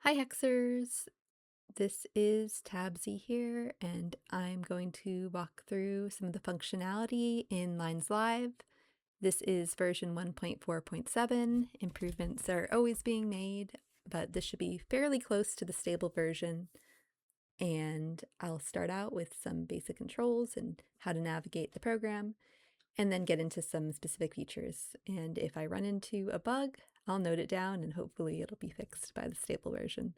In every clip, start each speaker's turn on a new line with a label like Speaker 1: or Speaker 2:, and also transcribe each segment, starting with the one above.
Speaker 1: Hi Hexers! This is Tabsy here, and I'm going to walk through some of the functionality in LnzLive. This is version 1.4.7. Improvements are always being made, but this should be fairly close to the stable version. And I'll start out with some basic controls and how to navigate the program, and then get into some specific features. And if I run into a bug, I'll note it down and hopefully it'll be fixed by the stable version.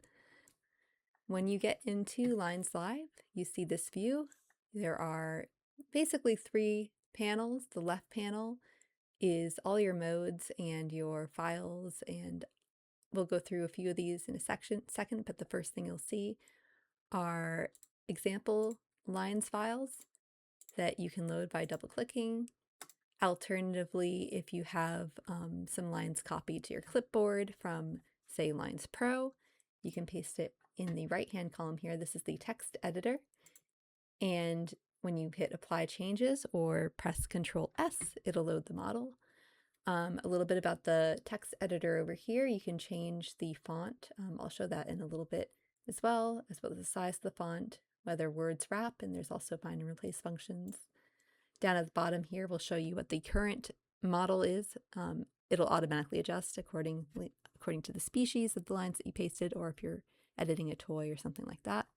Speaker 1: When you get into LnzLive, you see this view. There are basically three panels. The left panel is all your modes and your files, and we'll go through a few of these in a second, but the first thing you'll see are example lines files that you can load by double-clicking. Alternatively, if you have some lines copied to your clipboard from, say, Lines Pro, you can paste it in the right-hand column here. This is the text editor. And when you hit Apply Changes or press Control S, it'll load the model. A little bit about the text editor over here. You can change the font. I'll show that in a little bit as well as the size of the font, whether words wrap, and there's also find and replace functions. Down at the bottom here, we'll show you what the current model is. It'll automatically adjust according to the species of the lines that you pasted, or if you're editing a toy or something like that.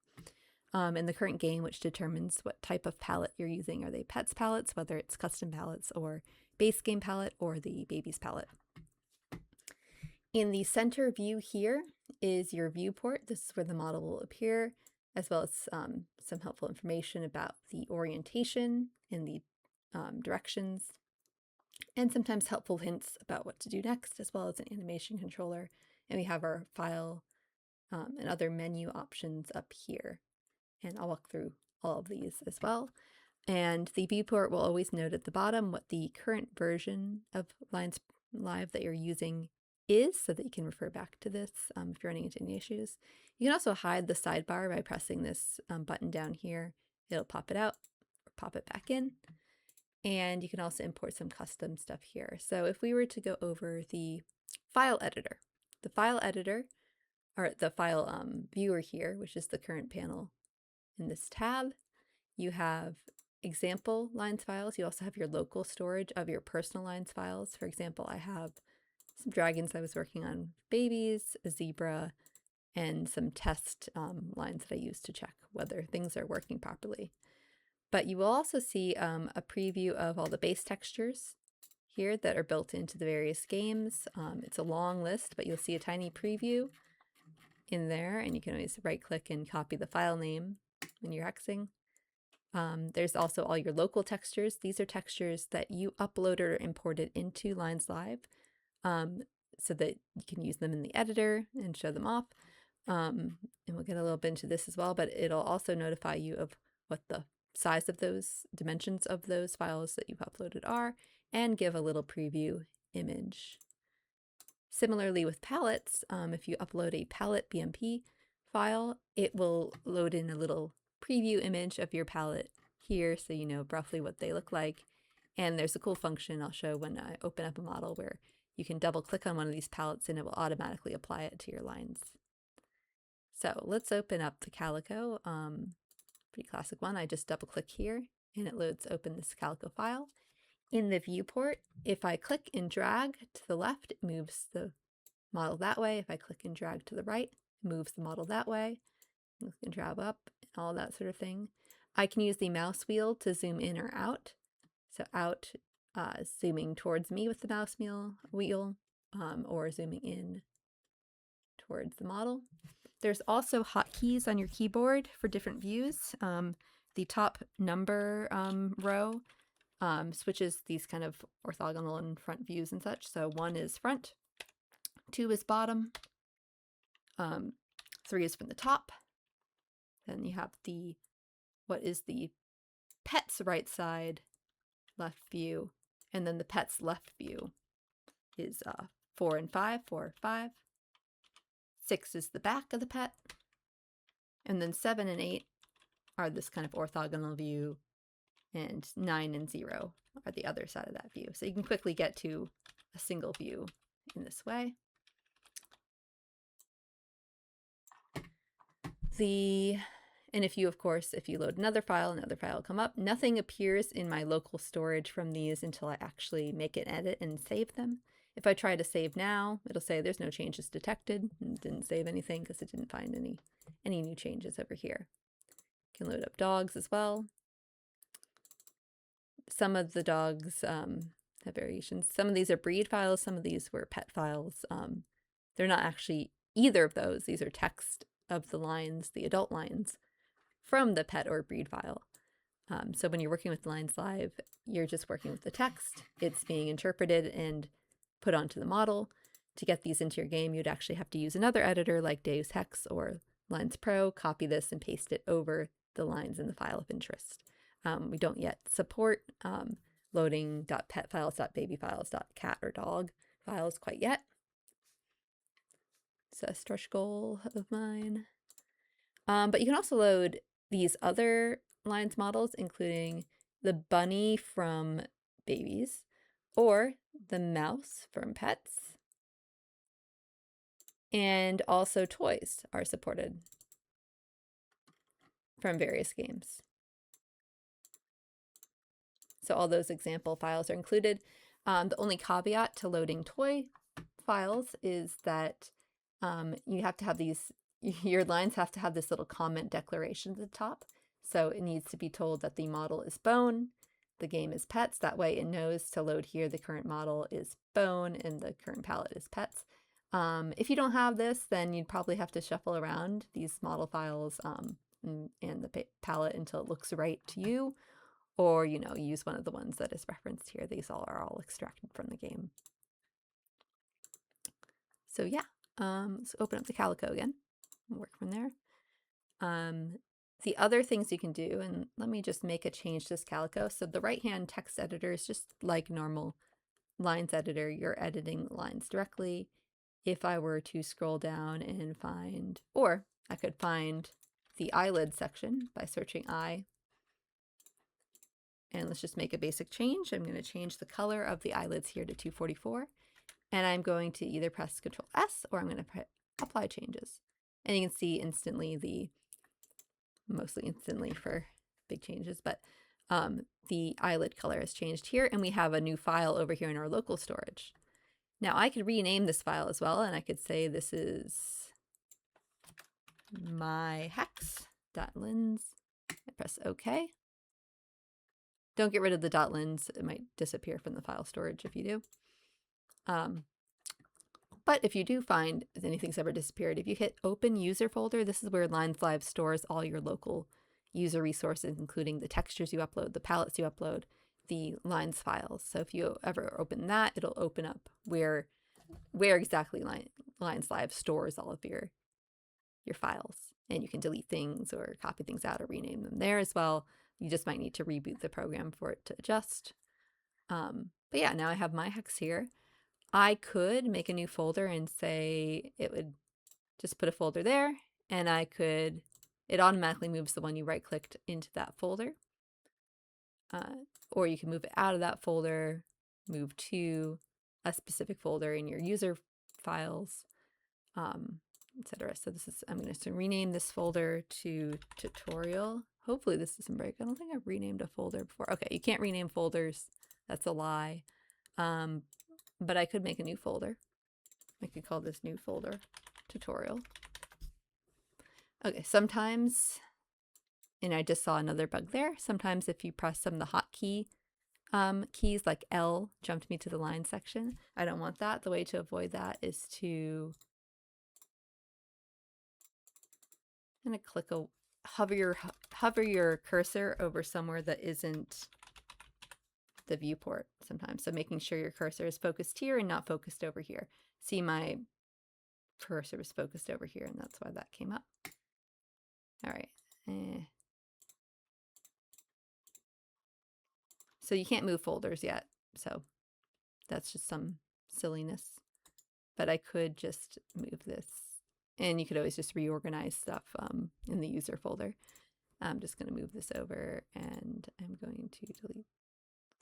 Speaker 1: And the current game, which determines what type of palette you're using. Are they pets palettes, whether it's custom palettes or base game palette or the baby's palette. In the center view here is your viewport. This is where the model will appear, as well as some helpful information about the orientation and the directions, and sometimes helpful hints about what to do next, as well as an animation controller. And we have our file and other menu options up here. And I'll walk through all of these as well. And the viewport will always note at the bottom what the current version of LnzLive that you're using is, so that you can refer back to this if you're running into any issues. You can also hide the sidebar by pressing this button down here. It'll pop it out or pop it back in. And you can also import some custom stuff here. So if we were to go over the file editor, or the file viewer here, which is the current panel in this tab, you have example lines files. You also have your local storage of your personal lines files. For example, I have some dragons I was working on, babies, a zebra, and some test lines that I use to check whether things are working properly. But you will also see a preview of all the base textures here that are built into the various games. It's a long list, but you'll see a tiny preview in there, and you can always right-click and copy the file name when you're hexing. There's also all your local textures. These are textures that you uploaded or imported into LnzLive, so that you can use them in the editor and show them off. And we'll get a little bit into this as well, but it'll also notify you of what the size of those dimensions of those files that you've uploaded are, and give a little preview image. Similarly with palettes, if you upload a palette BMP file, it will load in a little preview image of your palette here, so you know roughly what they look like. And there's a cool function I'll show when I open up a model where you can double click on one of these palettes and it will automatically apply it to your lines. So let's open up the Calico. Pretty classic one. I just double click here and it loads open this Calico file. In the viewport, if I click and drag to the left, it moves the model that way. If I click and drag to the right, it moves the model that way. Click and drag up, and all that sort of thing. I can use the mouse wheel to zoom in or out. So out, zooming towards me with the mouse wheel, or zooming in towards the model. There's also hotkeys on your keyboard for different views. The top number row switches these kind of orthogonal and front views and such. So 1 is front, 2 is bottom, 3 is from the top. Then you have what is the pet's right side left view, and then the pet's left view is 4 and 5, 4, 5. 6 is the back of the pet, and then 7 and 8 are this kind of orthogonal view, and 9 and 0 are the other side of that view. So you can quickly get to a single view in this way. And if you, of course, if you load another file will come up. Nothing appears in my local storage from these until I actually make an edit and save them. If I try to save now, it'll say there's no changes detected, and didn't save anything because it didn't find any new changes over here. You can load up dogs as well. Some of the dogs have variations. Some of these are breed files, some of these were pet files. They're not actually either of those. These are text of the lines, the adult lines, from the pet or breed file. So when you're working with LnzLive, you're just working with the text. It's being interpreted and put onto the model. To get these into your game, you'd actually have to use another editor like Deus Hex or Lines Pro, copy this and paste it over the lines in the file of interest. We don't yet support loading .pet files, .baby files, .cat or dog files quite yet. It's a stretch goal of mine. But you can also load these other lines models, including the bunny from babies or the mouse from pets. And also toys are supported from various games. So all those example files are included. The only caveat to loading toy files is that you have to have your lines have to have this little comment declaration at the top. So it needs to be told that the model is bone, the game is pets. That way it knows to load here the current model is bone and the current palette is pets. If you don't have this, then you'd probably have to shuffle around these model files and the palette until it looks right to you, or use one of the ones that is referenced here. These are all extracted from the game. So yeah, let's open up the Calico again and work from there. The other things you can do, and let me just make a change to this Calico. So the right-hand text editor is just like normal lines editor. You're editing lines directly. If I were to scroll down and find, or I could find the eyelid section by searching eye. And let's just make a basic change. I'm going to change the color of the eyelids here to 244. And I'm going to either press Control S or I'm going to apply changes. And you can see instantly mostly instantly for big changes, but the eyelid color has changed here, and we have a new file over here in our local storage. Now I could rename this file as well, and I could say this is my hex.linz. I press OK. Don't get rid of the .linz. It might disappear from the file storage if you do. But if you do find anything's ever disappeared, if you hit Open User Folder, this is where LnzLive stores all your local user resources, including the textures you upload, the palettes you upload, the lines files. So if you ever open that, it'll open up where exactly LnzLive stores all of your files. And you can delete things or copy things out or rename them there as well. You just might need to reboot the program for it to adjust. But yeah, now I have my hex here. I could make a new folder and say it would just put a folder there, and it automatically moves the one you right-clicked into that folder. Or you can move it out of that folder, move to a specific folder in your user files, etc. So I'm going to rename this folder to tutorial. Hopefully this doesn't break. I don't think I've renamed a folder before. Okay, you can't rename folders. That's a lie. But I could make a new folder. I could call this new folder tutorial. Okay, sometimes, and I just saw another bug there, sometimes if you press some of the hotkey keys like L jumped me to the line section. I don't want that. The way to avoid that is to hover your cursor over somewhere that isn't the viewport sometimes. So making sure your cursor is focused here and not focused over here. See, my cursor was focused over here, and that's why that came up. All right. So you can't move folders yet, so that's just some silliness. But I could just move this, and you could always just reorganize stuff in the user folder. I'm just going to move this over, and I'm going to delete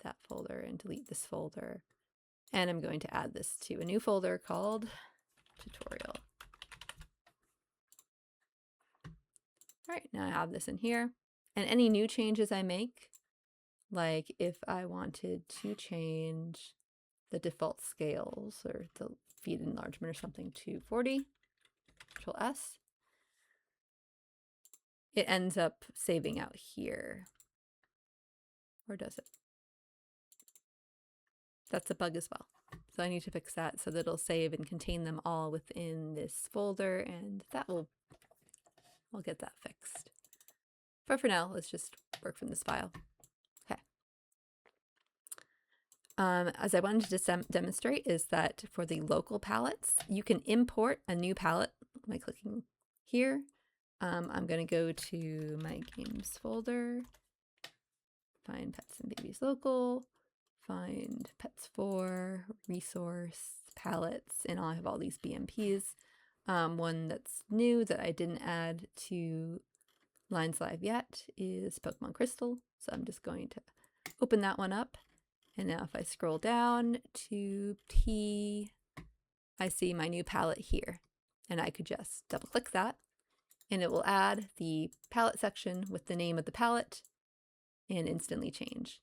Speaker 1: that folder and delete this folder. And I'm going to add this to a new folder called tutorial. All right, now I have this in here. And any new changes I make, like if I wanted to change the default scales or the feed enlargement or something to 40, Control S, it ends up saving out here. Or does it? That's a bug as well. So I need to fix that so that it'll save and contain them all within this folder, and I'll get that fixed. But for now, let's just work from this file. Okay. As I wanted to demonstrate is that for the local palettes, you can import a new palette by clicking here. I'm going to go to my games folder, find Pets and Babies Local, find Pets 4, Resource, Palettes, and I'll have all these BMPs. One that's new that I didn't add to LnzLive yet is Pokemon Crystal, so I'm just going to open that one up. And now if I scroll down to P, I see my new palette here. And I could just double click that, and it will add the palette section with the name of the palette and instantly change.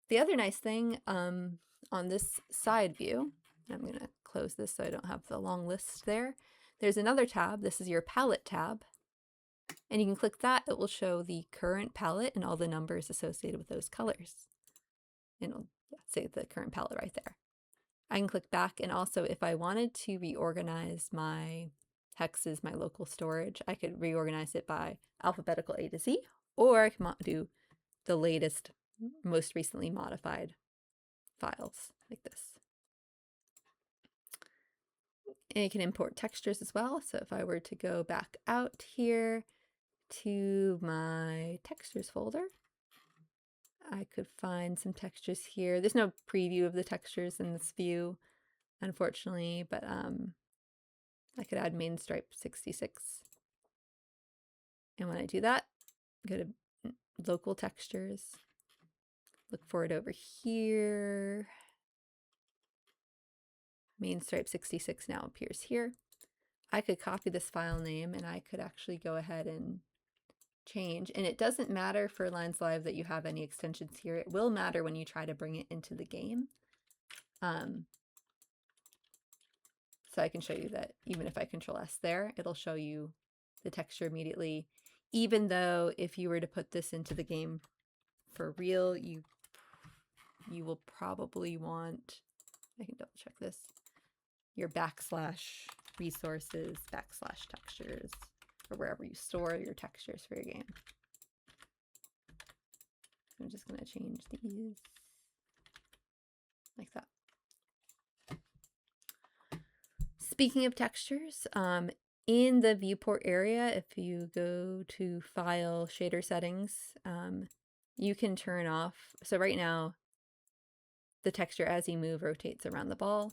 Speaker 1: The other nice thing on this side view, I'm going to close this so I don't have the long list there. There's another tab. This is your palette tab. And you can click that. It will show the current palette and all the numbers associated with those colors. And it'll say the current palette right there. I can click back, and also if I wanted to reorganize my hexes, my local storage, I could reorganize it by alphabetical A to Z, or I can do the latest, most recently modified files like this. And you can import textures as well. So if I were to go back out here to my textures folder, I could find some textures here. There's no preview of the textures in this view, unfortunately, but I could add main stripe 66. And when I do that, go to local textures, look for it over here. Main stripe 66 now appears here. I could copy this file name and I could actually go ahead and change. And it doesn't matter for LnzLive that you have any extensions here. It will matter when you try to bring it into the game. So I can show you that even if I Control S there, it'll show you the texture immediately. Even though if you were to put this into the game for real, you will probably want, I can double check this, your /resources /textures, or wherever you store your textures for your game. I'm just going to change these like that. Speaking of textures, in the viewport area, if you go to File, Shader Settings, you can turn off. So right now, the texture as you move rotates around the ball.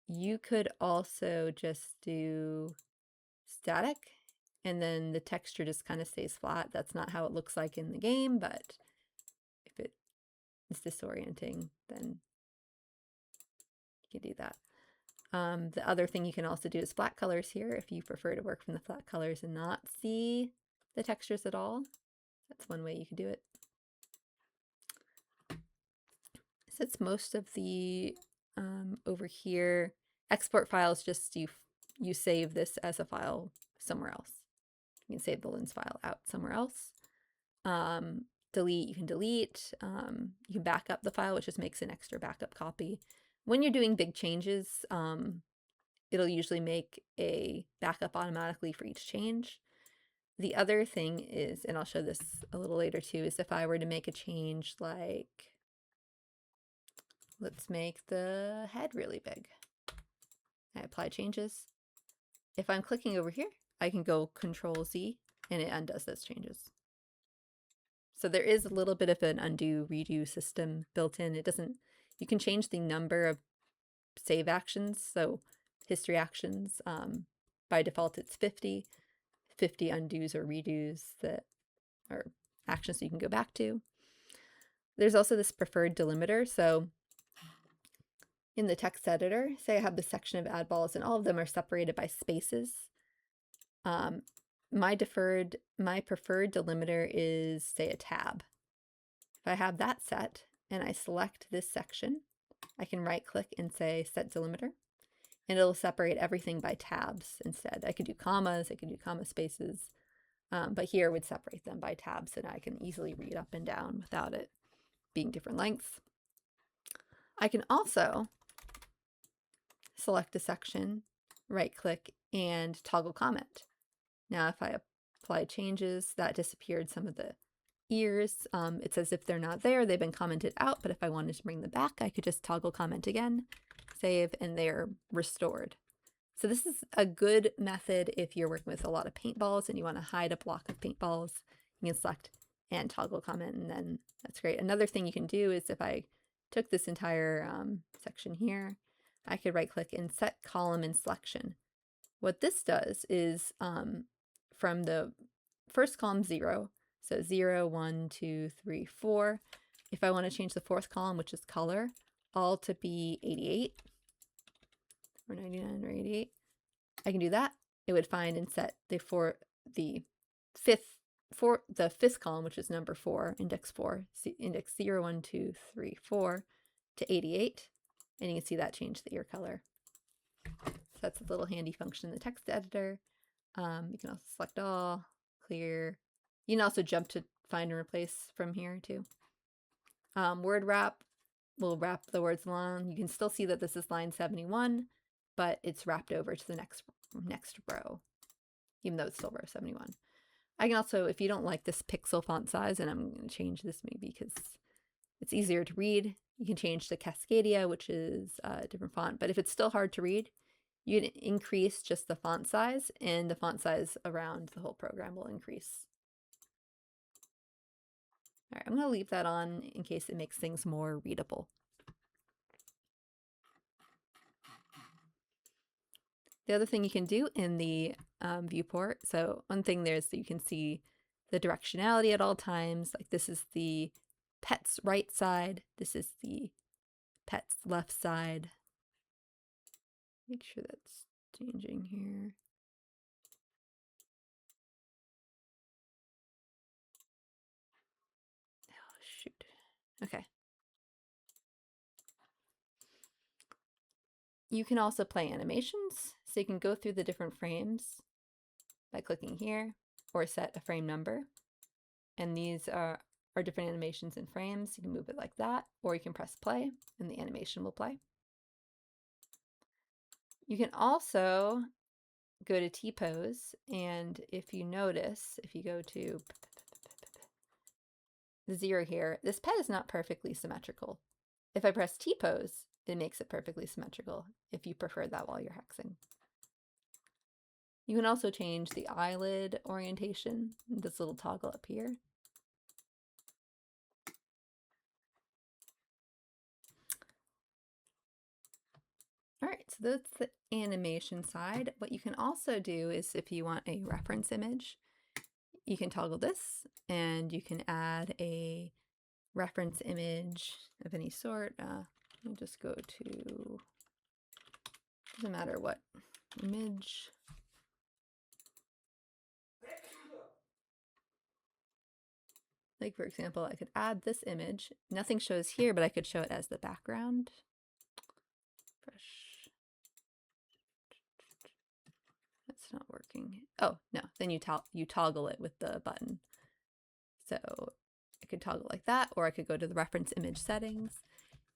Speaker 1: You could also just do static, and then the texture just kind of stays flat. That's not how it looks like in the game, but if it is disorienting, then you can do that. The other thing you can also do is flat colors here if you prefer to work from the flat colors and not see the textures at all. That's one way you can do it. Since most of the over here, export files, just you save this as a file somewhere else. You can save the lens file out somewhere else. Delete, you can delete. You can back up the file, which just makes an extra backup copy. When you're doing big changes, it'll usually make a backup automatically for each change. The other thing is, and I'll show this a little later too, is if I were to make a change like, let's make the head really big. I apply changes. If I'm clicking over here, I can go Control Z and it undoes those changes. So there is a little bit of an undo redo system built in. It doesn't, you can change the number of save actions. So history actions, by default it's 50 undos or redos that are actions that you can go back to. There's also this preferred delimiter. So in the text editor, say I have this section of Addballz and all of them are separated by spaces. my preferred delimiter is, say, a tab. If I have that set and I select this section, I can right click and say set delimiter, and it'll separate everything by tabs instead. I could do commas, I could do comma spaces, but here would separate them by tabs, and I can easily read up and down without it being different lengths. I can also select a section, right click, and toggle comment. Now if I apply changes, that disappeared some of the ears. It's as if they're not there, they've been commented out, but if I wanted to bring them back, I could just toggle comment again, save, and they're restored. So this is a good method if you're working with a lot of paintballs and you want to hide a block of paintballs. You can select and toggle comment, and then that's great. Another thing you can do is if I took this entire section here, I could right click and set column in selection. What this does is from the first column 0, so 0, 1, 2, 3, 4. If I want to change the fourth column, which is color, all to be 88 or 99 or 88, I can do that. It would find and set the fifth column, which is number 4, index 4, index 0, 1, 2, 3, 4 to 88, and you can see that change the ear color. So that's a little handy function in the text editor. You can also select all, clear. You can also jump to find and replace from here too. Word wrap will wrap the words along. You can still see that this is line 71, but it's wrapped over to the next row, even though it's still row 71. I can also, if you don't like this pixel font size, and I'm going to change this maybe because it's easier to read, you can change to Cascadia, which is a different font. But if it's still hard to read, you can increase just the font size, and the font size around the whole program will increase. All right, I'm going to leave that on in case it makes things more readable. The other thing you can do in the viewport, so one thing there is that you can see the directionality at all times. Like this is the pet's right side, this is the pet's left side. Make sure that's changing here. Oh, shoot. Okay. You can also play animations, so you can go through the different frames by clicking here, or set a frame number. And these are different animations in frames. You can move it like that, or you can press play and the animation will play. You can also go to T-pose, and if you notice, if you go to the 0 here, this pet is not perfectly symmetrical. If I press T-pose, it makes it perfectly symmetrical if you prefer that while you're hexing. You can also change the eyelid orientation, this little toggle up here. All right, so that's the animation side. What you can also do is if you want a reference image, you can toggle this and you can add a reference image of any sort. I'll just go to, doesn't matter what image. Like for example, I could add this image. Nothing shows here, but I could show it as the background. Fresh. That's not working. Oh, no, then you toggle it with the button. So I could toggle like that, or I could go to the reference image settings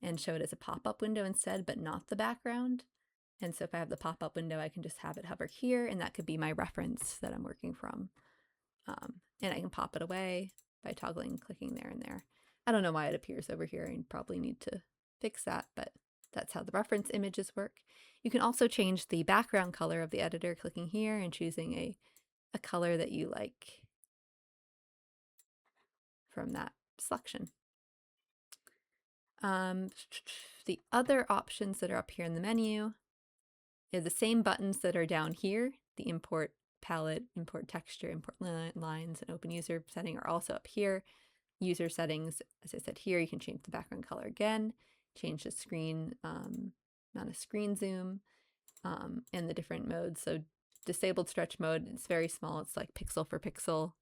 Speaker 1: and show it as a pop-up window instead, but not the background. And so if I have the pop-up window, I can just have it hover here, and that could be my reference that I'm working from. And I can pop it away by toggling, clicking there and there. I don't know why it appears over here. I probably need to fix that, but that's how the reference images work. You can also change the background color of the editor, clicking here and choosing a color that you like from that selection. The other options that are up here in the menu are the same buttons that are down here. The import palette, import texture, import lines, and open user setting are also up here. User settings, as I said here, you can change the background color again, change the screen, amount of screen zoom, and the different modes. So disabled stretch mode. It's very small. It's like pixel for pixel.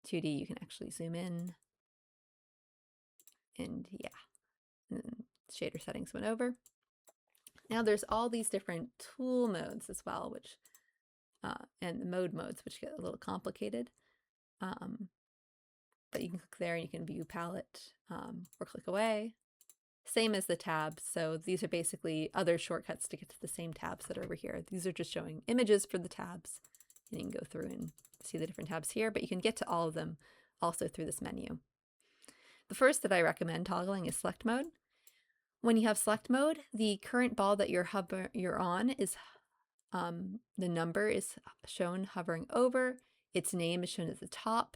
Speaker 1: 2D, you can actually zoom in. And yeah, and then shader settings went over. Now there's all these different tool modes as well, which and the mode modes, which get a little complicated. But you can click there and you can view palette or click away. Same as the tabs. So these are basically other shortcuts to get to the same tabs that are over here. These are just showing images for the tabs. And you can go through and see the different tabs here, but you can get to all of them also through this menu. The first that I recommend toggling is select mode. When you have select mode, the current ball that you're on is the number is shown hovering over, its name is shown at the top,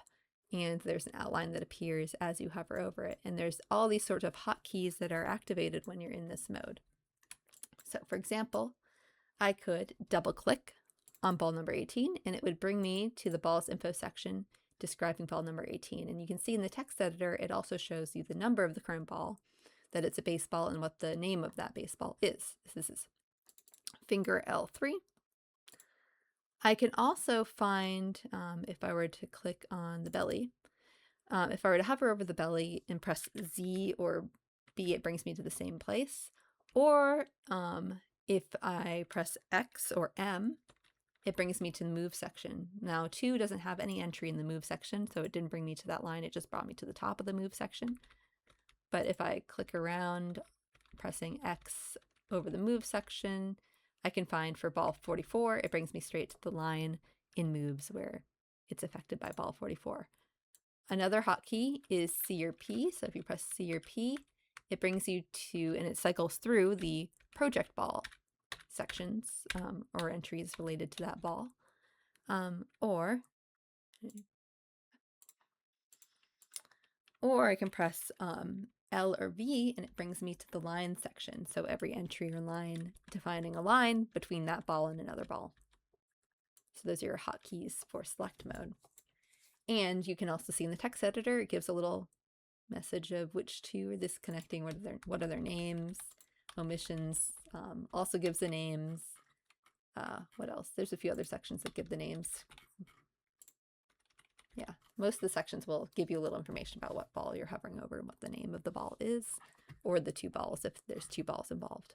Speaker 1: and there's an outline that appears as you hover over it. And there's all these sorts of hotkeys that are activated when you're in this mode. So for example, I could double click on ball number 18 and it would bring me to the ball's info section describing ball number 18. And you can see in the text editor, it also shows you the number of the current ball, that it's a baseball, and what the name of that baseball is. This is finger L3. I can also find, if I were to click on the belly, if I were to hover over the belly and press Z or B, it brings me to the same place. Or if I press X or M, it brings me to the move section. Now 2 doesn't have any entry in the move section, so it didn't bring me to that line, it just brought me to the top of the move section. But if I click around pressing X over the move section, I can find for ball 44, it brings me straight to the line in moves where it's affected by ball 44. Another hotkey is C or P. So if you press C or P, it brings you to, and it cycles through the project ball sections or entries related to that ball. Or I can press L or V and it brings me to the line section. So every entry or line defining a line between that ball and another ball. So those are your hotkeys for select mode. And you can also see in the text editor, it gives a little message of which two are disconnecting, what are their names, omissions, also gives the names. What else? There's a few other sections that give the names. Yeah, most of the sections will give you a little information about what ball you're hovering over and what the name of the ball is, or the two balls if there's two balls involved.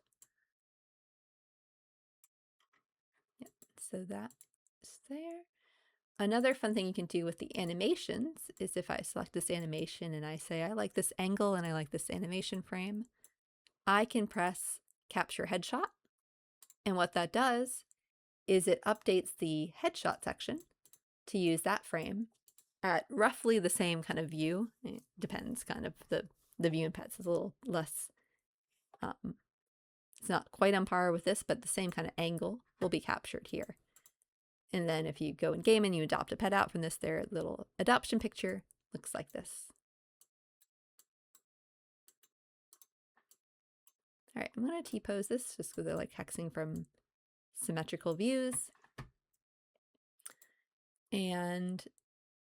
Speaker 1: Yep, so that's there. Another fun thing you can do with the animations is if I select this animation and I say I like this angle and I like this animation frame, I can press capture headshot. And what that does is it updates the headshot section to use that frame at roughly the same kind of view. It depends, kind of the view in pets is a little less, it's not quite on par with this, but the same kind of angle will be captured here. And then if you go in game and you adopt a pet out from this, their little adoption picture looks like this. All right, I'm going to T-pose this just because they're like hexing from symmetrical views. And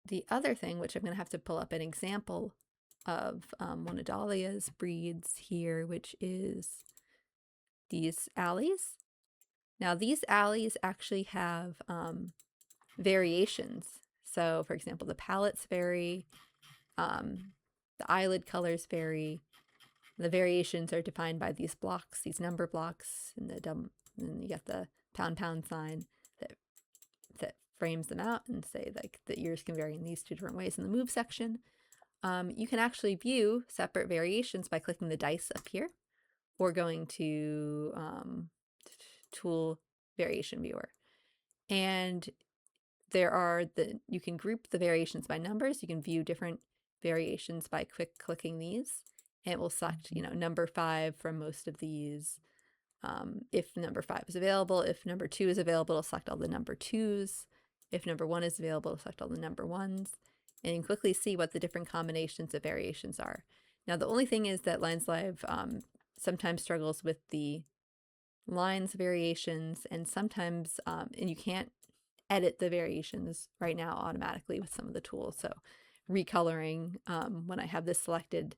Speaker 1: the other thing, which I'm going to have to pull up an example of one of Dahlia's breeds here, which is these alleys. Now these alleys actually have variations. So for example, the palettes vary, the eyelid colors vary. The variations are defined by these blocks, these number blocks, and then you get the pound sign that frames them out and say like the ears can vary in these two different ways in the move section. You can actually view separate variations by clicking the dice up here or going to Tool Variation Viewer. And there are you can group the variations by numbers. You can view different variations by clicking these. And it will select, number 5 from most of these. If number 5 is available, if number 2 is available, it'll select all the number 2s. If number 1 is available, it'll select all the number 1s. And you can quickly see what the different combinations of variations are. Now, the only thing is that LnzLive sometimes struggles with the lines variations, and sometimes, and you can't edit the variations right now automatically with some of the tools. So recoloring, when I have this selected,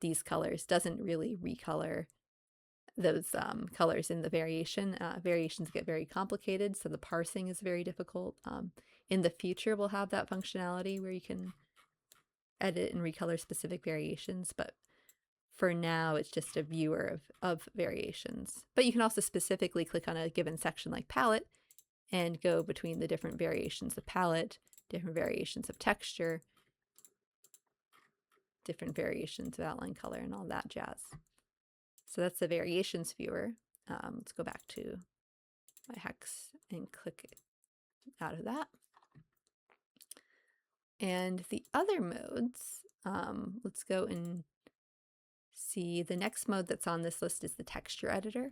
Speaker 1: these colors doesn't really recolor those colors in the variation. Variations get very complicated, so the parsing is very difficult. In the future, we'll have that functionality where you can edit and recolor specific variations, but for now, it's just a viewer of variations. But you can also specifically click on a given section like palette and go between the different variations of palette, different variations of texture, different variations of outline color, and all that jazz. So that's the variations viewer. Let's go back to my hex and click out of that. And the other modes, let's go and see. The next mode that's on this list is the texture editor.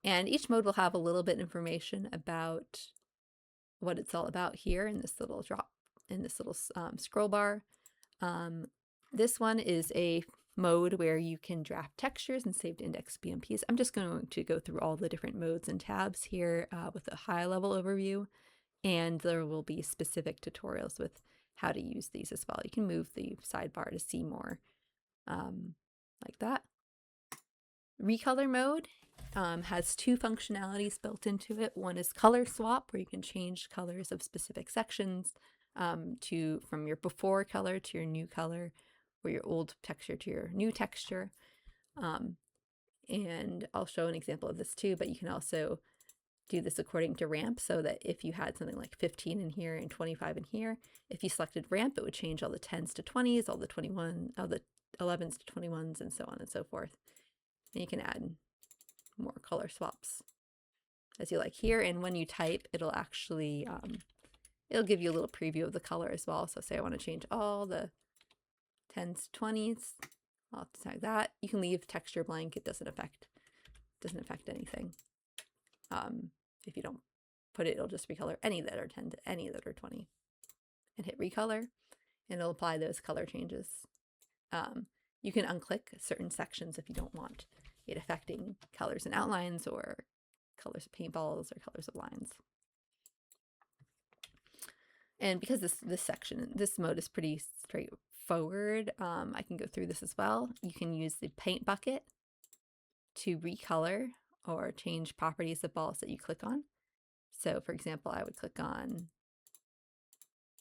Speaker 1: And each mode will have a little bit of information about what it's all about here in this little scroll bar. This one is a mode where you can draft textures and save to index BMPs. I'm just going to go through all the different modes and tabs here with a high-level overview, and there will be specific tutorials with how to use these as well. You can move the sidebar to see more like that. Recolor mode has two functionalities built into it. One is color swap, where you can change colors of specific sections from your before color to your new color, or your old texture to your new texture. And I'll show an example of this too, but you can also do this according to ramp, so that if you had something like 15 in here and 25 in here, if you selected ramp, it would change all the 10s to 20s, all the 11s to 21s, and so on and so forth. And you can add more color swaps as you like here. And when you type, it'll actually, it'll give you a little preview of the color as well. So say I want to change all the 10s to 20s, I'll have to tag that. You can leave texture blank. It doesn't affect anything. If you don't put it, it'll just recolor any that are 10 to any that are 20. And hit recolor, and it'll apply those color changes. You can unclick certain sections if you don't want it affecting colors and outlines, or colors of paintballs, or colors of lines. And because this mode is pretty straightforward, I can go through this as well. You can use the paint bucket to recolor or change properties of balls that you click on. So for example, I would click on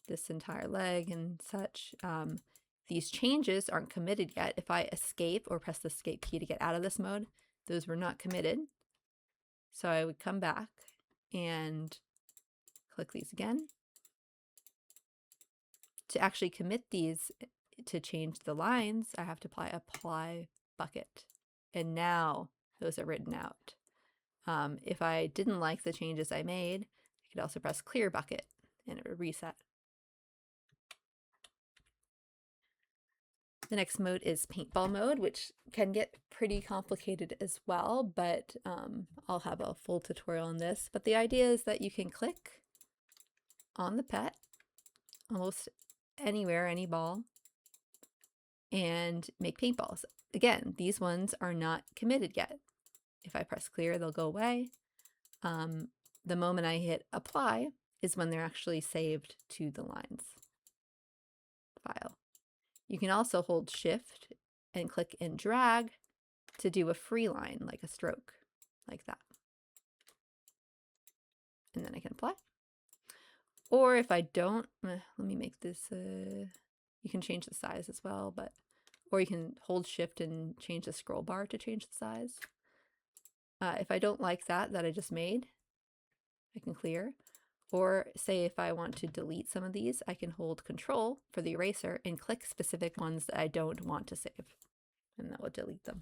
Speaker 1: this entire leg and such. These changes aren't committed yet. If I escape or press the escape key to get out of this mode, those were not committed. So I would come back and click these again. To actually commit these, to change the lines, I have to apply bucket. And now those are written out. If I didn't like the changes I made, I could also press clear bucket and it would reset. The next mode is Paintball mode, which can get pretty complicated as well, but I'll have a full tutorial on this. But the idea is that you can click on the pet almost anywhere, any ball, and make paintballs. Again, these ones are not committed yet. If I press clear, they'll go away. The moment I hit apply is when they're actually saved to the lines file. You can also hold shift and click and drag to do a free line, like a stroke, like that. And then I can apply. Or if I don't, let me make this, you can change the size as well, or you can hold shift and change the scroll bar to change the size. If I don't like that I just made, I can clear. Or say if I want to delete some of these, I can hold Control for the eraser and click specific ones that I don't want to save, and that will delete them.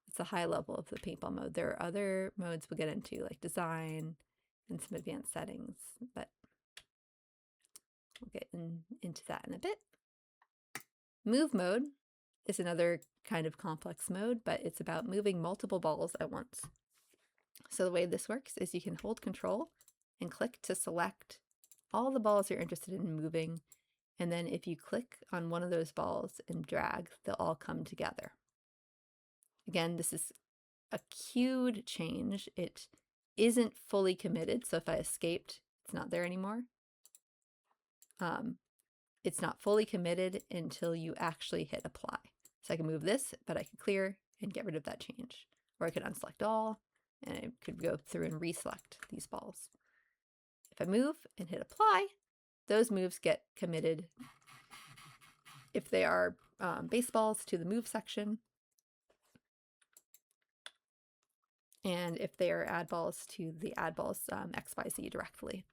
Speaker 1: It's a high level of the paintball mode. There are other modes we'll get into, like design and some advanced settings, but we'll get into that in a bit. Move mode is another kind of complex mode, but it's about moving multiple balls at once. So the way this works is you can hold Control and click to select all the balls you're interested in moving, and then if you click on one of those balls and drag, they'll all come together. Again, this is a queued change. It isn't fully committed, so if I escaped, it's not there anymore. It's not fully committed until you actually hit apply. So I can move this, but I can clear and get rid of that change. Or I could unselect all, and I could go through and reselect these balls. If I move and hit apply, those moves get committed if they are baseballs to the move section, and if they are Addballz to the Addballz XYZ directly.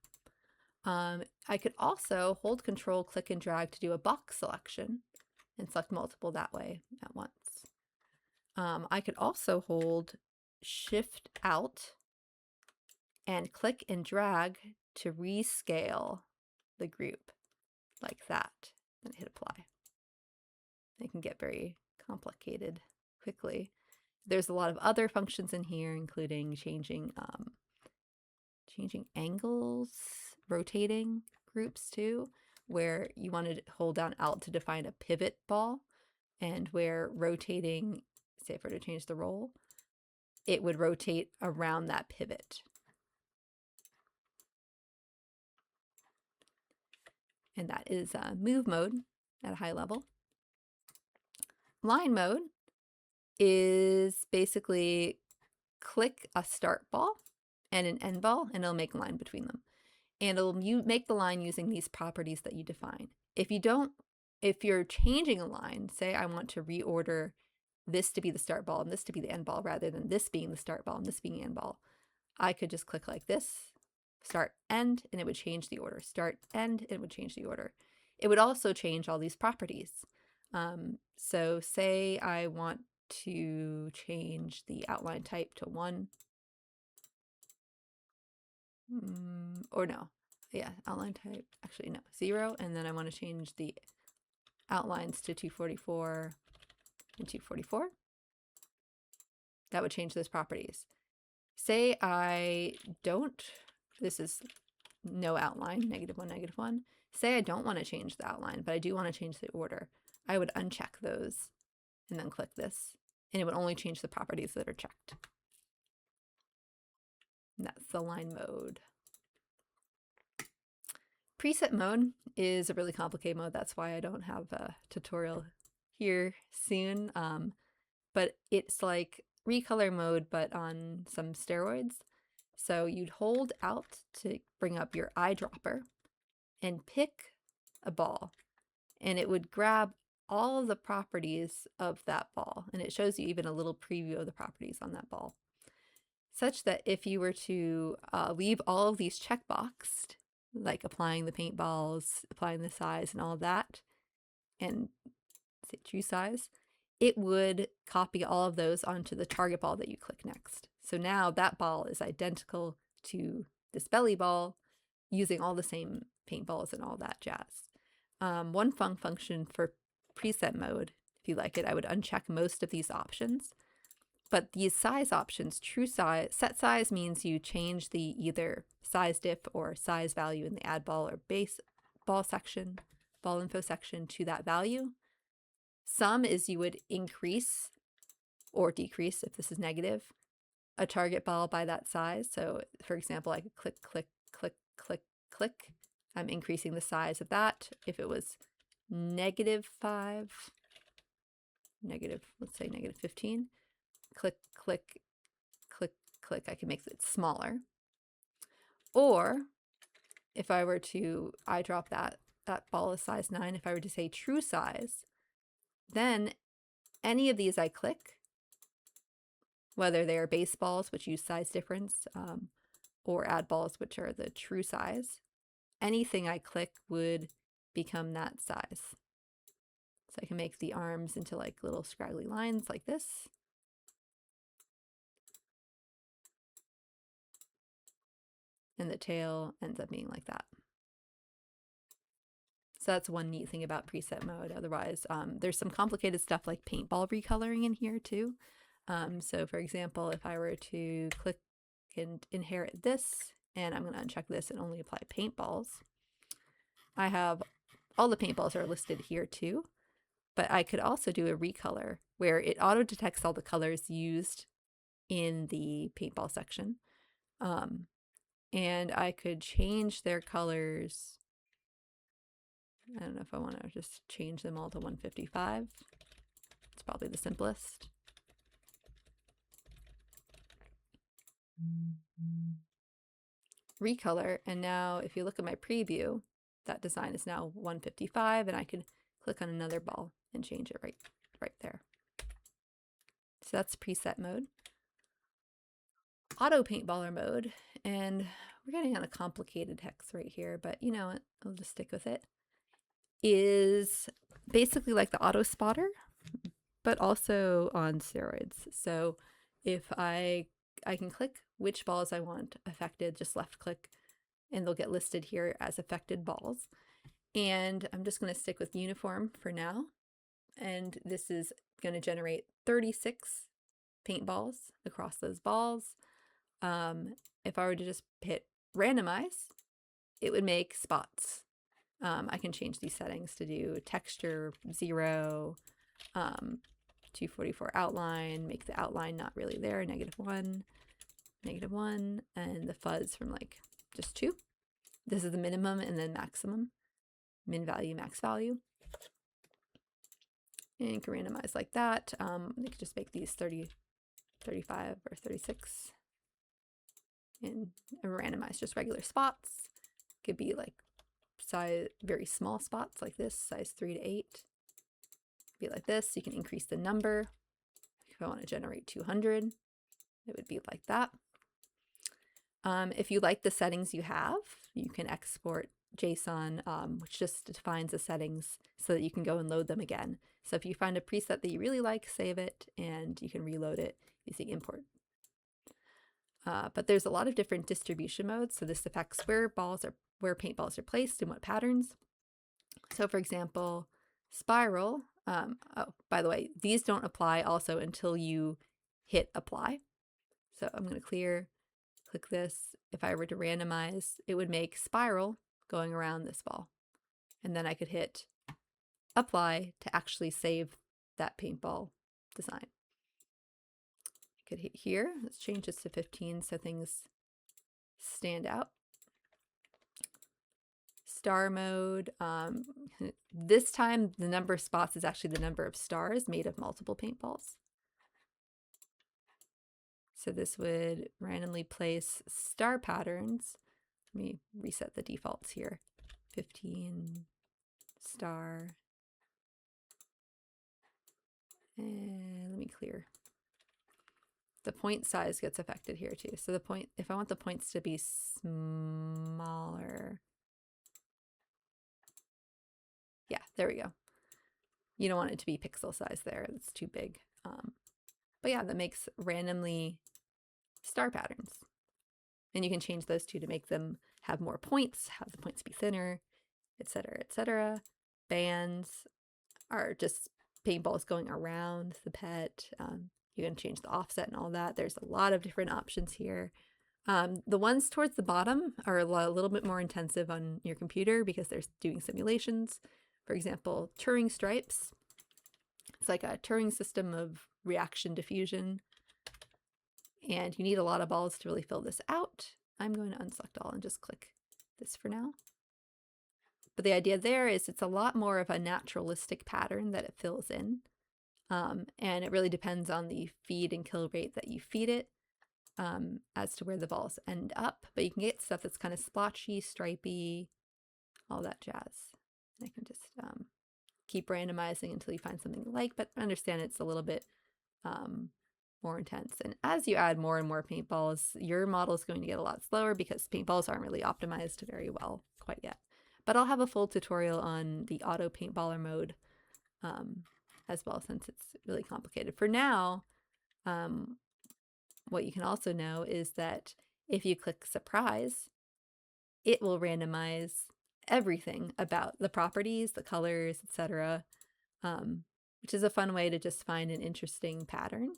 Speaker 1: I could also hold Control, click and drag to do a box selection and select multiple that way at once. I could also hold Shift Alt and click and drag to rescale the group like that, then hit apply. It can get very complicated quickly. There's a lot of other functions in here, including changing angles, rotating groups too, where you want to hold down Alt to define a pivot ball, and where rotating, say if I were to change the roll, it would rotate around that pivot. And that is move mode at a high level. Line mode is basically click a start ball and an end ball, and it'll make a line between them. And it'll make the line using these properties that you define. If you're changing a line, say I want to reorder this to be the start ball and this to be the end ball, rather than this being the start ball and this being the end ball, I could just click like this, start, end, and it would change the order. Start, end, and it would change the order. It would also change all these properties. So say I want to change the outline type to 1. Or no, yeah, outline type, actually no, 0, and then I want to change the outlines to 244 and 244. That would change those properties. Say I don't, this is no outline, -1, -1. Say I don't want to change the outline, but I do want to change the order. I would uncheck those and then click this, and it would only change the properties that are checked. And that's the line mode. Preset mode is a really complicated mode. That's why I don't have a tutorial here soon. But it's like Recolor Mode, but on some steroids. So you'd hold Alt to bring up your eyedropper and pick a ball, and it would grab all of the properties of that ball, and it shows you even a little preview of the properties on that ball, such that if you were to leave all of these checkboxed, like applying the paintballs, applying the size and all of that, and say true size, it would copy all of those onto the target ball that you click next. So now that ball is identical to this belly ball, using all the same paintballs and all that jazz. One function for preset mode, if you like it, I would uncheck most of these options. But these size options, true size, set size means you change the either size diff or size value in the add ball or base ball section, ball info section to that value. Sum is you would increase or decrease, if this is negative, a target ball by that size. So for example, I could click, click, click, click, click. I'm increasing the size of that. If it was -5, let's say -15, click, click, click, click, I can make it smaller. Or if I were to eyedrop that ball is size 9, if I were to say true size, then any of these I click, whether they are baseballs, which use size difference, or Addballz, which are the true size, anything I click would become that size. So I can make the arms into like little scraggly lines like this. And the tail ends up being like that. So that's one neat thing about preset mode. Otherwise, there's some complicated stuff like paintball recoloring in here too. So for example, if I were to click and inherit this, and I'm going to uncheck this and only apply paintballs, I have all the paintballs are listed here too, but I could also do a recolor where it auto detects all the colors used in the paintball section. And I could change their colors. I don't know if I want to just change them all to 155. It's probably the simplest. Recolor, and now if you look at my preview, that design is now 155, and I can click on another ball and change it right there. So that's preset mode. Auto Paintballer mode, and we're getting on a complicated hex right here, but you know what, I'll just stick with it, is basically like the auto spotter, but also on steroids. So if I can click which balls I want affected, just left click, and they'll get listed here as affected balls. And I'm just going to stick with uniform for now. And this is going to generate 36 paintballs across those balls. If I were to just hit randomize, it would make spots. I can change these settings to do texture 0, 244 outline, make the outline not really there, -1, -1, and the fuzz from like just 2. This is the minimum and then maximum. Min value, max value. And you can randomize like that. You can just make these 30, 35, or 36. And randomize just regular spots. Could be like size, very small spots like this, size 3 to 8. Be like this. You can increase the number. If I want to generate 200, it would be like that. If you like the settings you have, you can export JSON, which just defines the settings so that you can go and load them again. So if you find a preset that you really like, save it, and you can reload it using import. But there's a lot of different distribution modes, so this affects where paintballs are placed and what patterns. So for example, spiral. Oh, by the way, these don't apply also until you hit apply. So I'm going to click this. If I were to randomize, it would make spiral going around this ball. And then I could hit apply to actually save that paintball design. I could hit here. Let's change this to 15 so things stand out. Star mode. This time the number of spots is actually the number of stars made of multiple paintballs. So this would randomly place star patterns. Let me reset the defaults here. 15 star. And let me clear. The point size gets affected here too. So the point, if I want the points to be smaller. Yeah, there we go. You don't want it to be pixel size there. It's too big. But yeah, that makes randomly star patterns. And you can change those two to make them have more points, have the points be thinner, etc., etc. Bands are just paintballs going around the pet. You can change the offset and all that. There's a lot of different options here. The ones towards the bottom are a little bit more intensive on your computer because they're doing simulations. For example, Turing stripes. It's like a Turing system of reaction diffusion. And you need a lot of balls to really fill this out. I'm going to unselect all and just click this for now. But the idea there is it's a lot more of a naturalistic pattern that it fills in. And it really depends on the feed and kill rate that you feed it as to where the balls end up. But you can get stuff that's kind of splotchy, stripy, all that jazz. And I can just keep randomizing until you find something you like, but understand it's a little bit more intense. And as you add more and more paintballs, your model is going to get a lot slower because paintballs aren't really optimized very well quite yet. But I'll have a full tutorial on the auto paintballer mode as well, since it's really complicated. For now, what you can also know is that if you click surprise, it will randomize everything about the properties, the colors, etc., which is a fun way to just find an interesting pattern.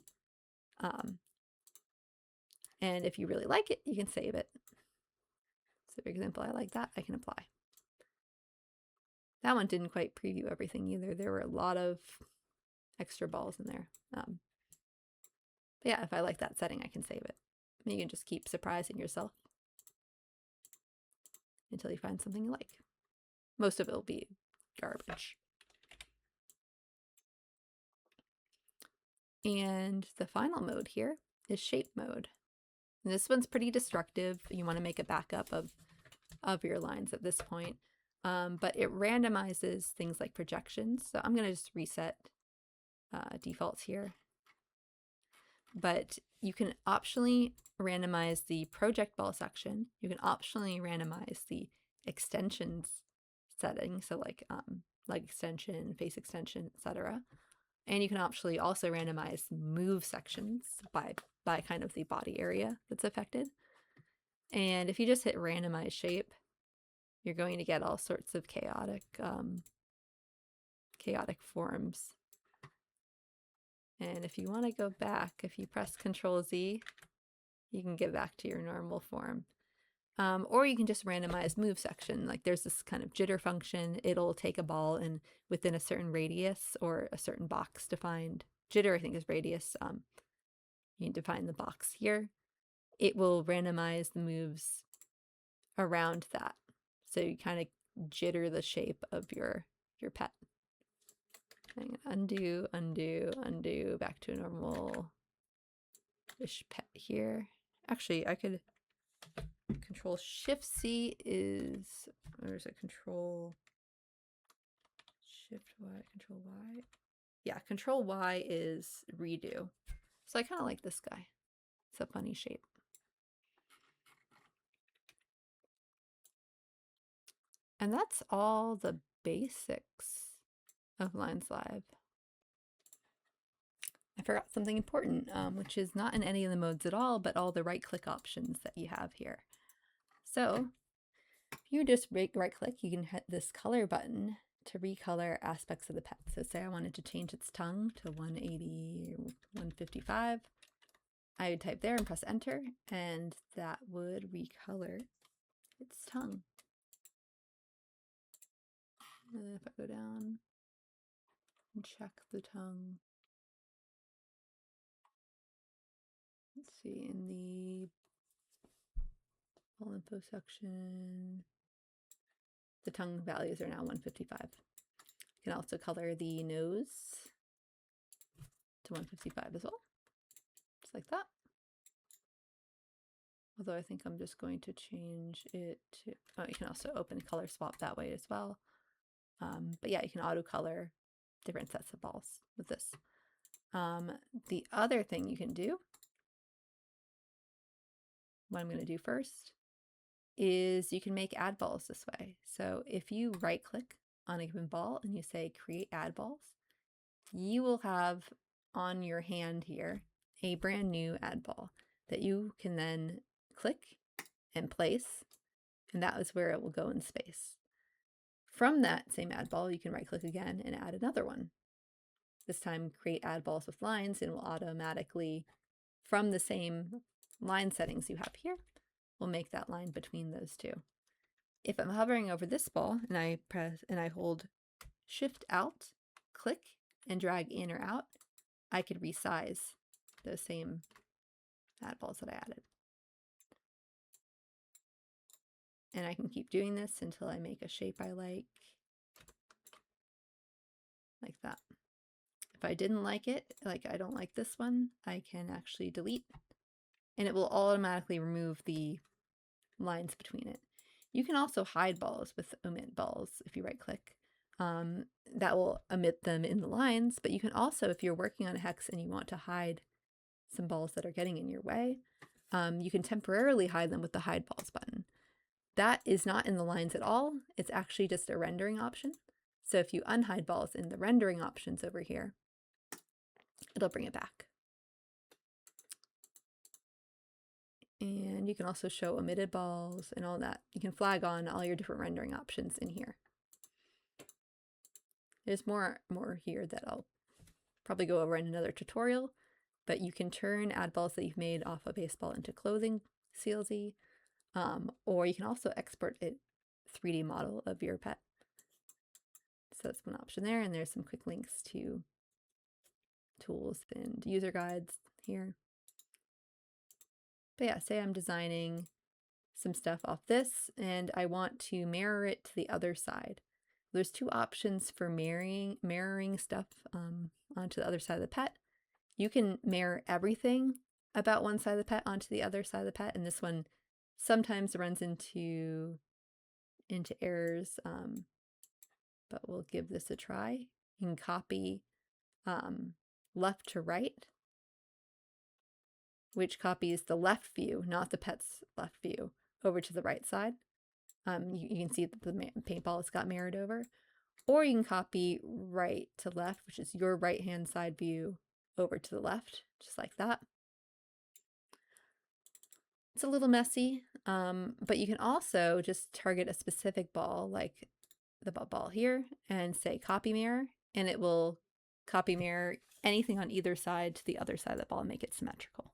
Speaker 1: And if you really like it, you can save it. So for example, I like that, I can apply. That one didn't quite preview everything either. There were a lot of extra balls in there. But yeah, if I like that setting, I can save it. You can just keep surprising yourself until you find something you like. Most of it will be garbage. And the final mode here is shape mode. And this one's pretty destructive. You want to make a backup of your lines at this point. But it randomizes things like projections. So I'm going to just reset defaults here. But you can optionally randomize the project ball section. You can optionally randomize the extensions setting, so like leg extension, face extension, etc. And you can optionally also randomize move sections by kind of the body area that's affected. And if you just hit randomize shape, you're going to get all sorts of chaotic forms. And if you want to go back, if you press Control Z, you can get back to your normal form. Or you can just randomize move section. Like there's this kind of jitter function. It'll take a ball and within a certain radius or a certain box defined. Jitter, I think, is radius. You can define the box here. It will randomize the moves around that. So you kind of jitter the shape of your pet. I'm gonna undo, undo, undo, back to a normal-ish pet here. Actually, I could Control Shift C is, or is it Control Shift Y, Control Y? Yeah, Control Y is redo. So I kind of like this guy. It's a funny shape. And that's all the basics of LnzLive. I forgot something important, which is not in any of the modes at all, but all the right-click options that you have here. So if you just right-click, you can hit this color button to recolor aspects of the pet. So say I wanted to change its tongue to 180 or 155. I would type there and press enter, and that would recolor its tongue. And then if I go down and check the tongue, let's see, in the all info section, the tongue values are now 155. You can also color the nose to 155 as well, just like that. Although I think I'm just going to change it to, oh, you can also open color swap that way as well. But yeah, you can auto color different sets of balls with this. The other thing you can do, what I'm going to do first, is you can make Addballz this way. So if you right click on a given ball and you say create Addballz, you will have on your hand here a brand new Addball that you can then click and place, and that is where it will go in space. From that same Addball, you can right click again and add another one. This time create Addballz with lines, and will automatically, from the same line settings you have here, will make that line between those two. If I'm hovering over this ball and I hold Shift Alt, click and drag in or out, I could resize those same Addballz that I added. And I can keep doing this until I make a shape I like that. If I didn't like it, like I don't like this one, I can actually delete, and it will automatically remove the lines between it. You can also hide balls with Omit balls if you right click. That will omit them in the lines, but you can also, if you're working on a hex and you want to hide some balls that are getting in your way, you can temporarily hide them with the hide balls button. That is not in the lines at all. It's actually just a rendering option. So if you unhide balls in the rendering options over here, it'll bring it back. And you can also show omitted balls and all that. You can flag on all your different rendering options in here. There's more here that I'll probably go over in another tutorial, but you can turn Addballz that you've made off a baseball into clothing, CLZ, or you can also export a 3D model of your pet. So that's one option there, and there's some quick links to tools and user guides here. But yeah, say I'm designing some stuff off this and I want to mirror it to the other side. There's two options for mirroring stuff onto the other side of the pet. You can mirror everything about one side of the pet onto the other side of the pet, and this one sometimes runs into errors, but we'll give this a try. You can copy left to right, which copies the left view, not the pet's left view, over to the right side. You can see that the paintball has got mirrored over. Or you can copy right to left, which is your right-hand side view, over to the left, just like that. It's a little messy, but you can also just target a specific ball, like the ball here, and say copy mirror, and it will copy mirror anything on either side to the other side of the ball and make it symmetrical.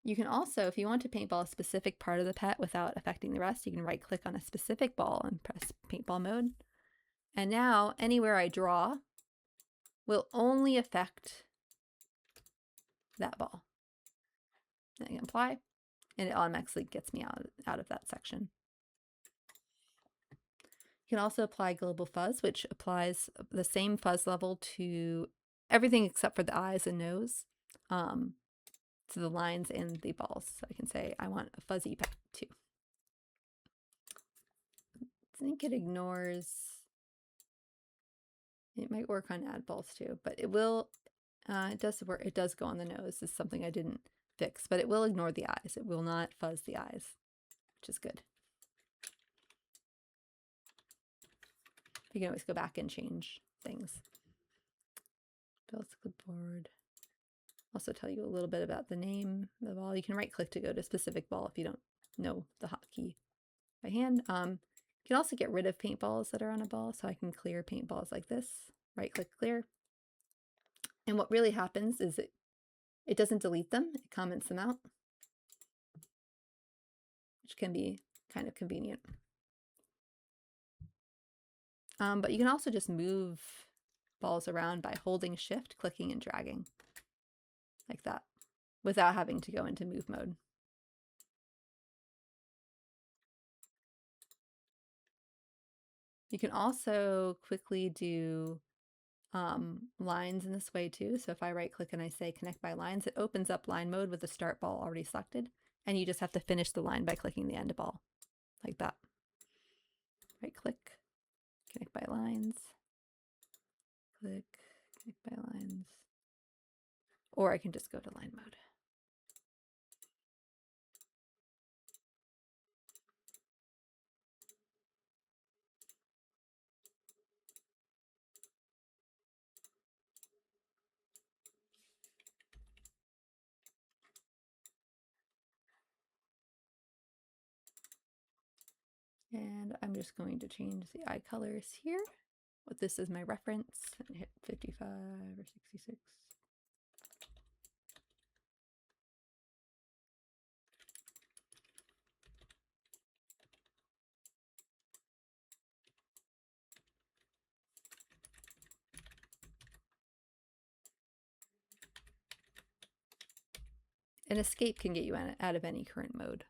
Speaker 1: You can also, if you want to paintball a specific part of the pet without affecting the rest, you can right click on a specific ball and press Paintball Mode. And now anywhere I draw will only affect that ball. And I can apply, and it automatically gets me out of that section. You can also apply Global Fuzz, which applies the same fuzz level to everything except for the eyes and nose, to the lines and the balls. So I can say I want a fuzzy pet too. I think it ignores. It might work on Addballz too, but it will. It does work. It does go on the nose. This is something I didn't fix, but it will ignore the eyes. It will not fuzz the eyes, which is good. You can always go back and change things. Build clipboard. Also tell you a little bit about the name of the ball. You can right click to go to a specific ball if you don't know the hotkey by hand. You can also get rid of paintballs that are on a ball. So I can clear paintballs like this, right click clear. And what really happens is it doesn't delete them, it comments them out, which can be kind of convenient. But you can also just move balls around by holding shift, clicking and dragging like that without having to go into move mode. You can also quickly do lines in this way too. So if I right click and I say connect by lines, it opens up line mode with the start ball already selected, and you just have to finish the line by clicking the end ball like that. Right click, connect by lines, click, connect by lines, or I can just go to line mode. And I'm just going to change the eye colors here. What this is my reference, and hit 55 or 66. An escape can get you out of any current mode.